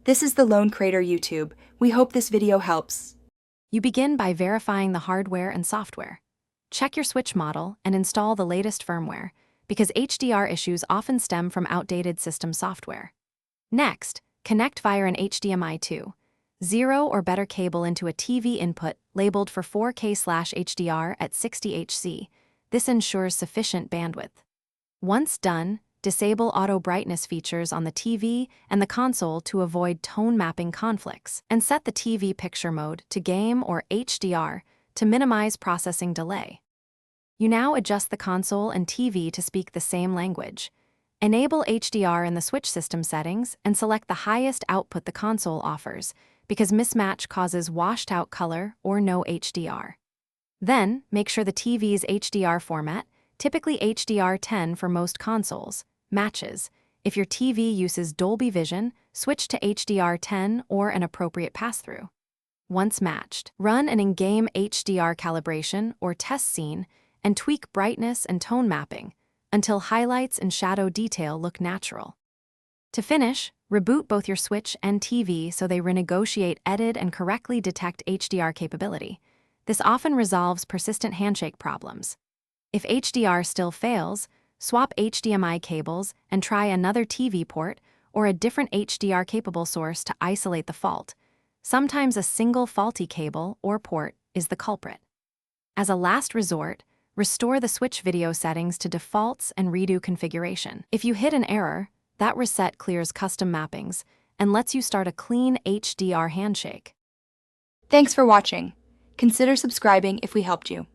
This is the Lone Crater YouTube. We hope this video helps. You begin by verifying the hardware and software. Check your switch model and install the latest firmware, because HDR issues often stem from outdated system software. Next, connect via an HDMI 2.0 or better cable into a TV input labeled for 4K/HDR at 60 Hz. This ensures sufficient bandwidth. Once done, disable auto brightness features on the TV and the console to avoid tone mapping conflicts, and set the TV picture mode to game or HDR to minimize processing delay. You now adjust the console and TV to speak the same language. Enable HDR in the switch system settings and select the highest output the console offers, because mismatch causes washed-out color or no HDR. Then, make sure the TV's HDR format, typically HDR10 for most consoles, matches. If your TV uses Dolby Vision, switch to HDR10 or an appropriate pass-through. Once matched, run an in-game HDR calibration or test scene and tweak brightness and tone mapping until highlights and shadow detail look natural. To finish, reboot both your Switch and TV so they renegotiate, edit, and correctly detect HDR capability. This often resolves persistent handshake problems. If HDR still fails, swap HDMI cables and try another TV port or a different HDR-capable source to isolate the fault. Sometimes a single faulty cable or port is the culprit. As a last resort, restore the switch video settings to defaults and redo configuration. If you hit an error, that reset clears custom mappings and lets you start a clean HDR handshake. Thanks for watching. Consider subscribing if we helped you.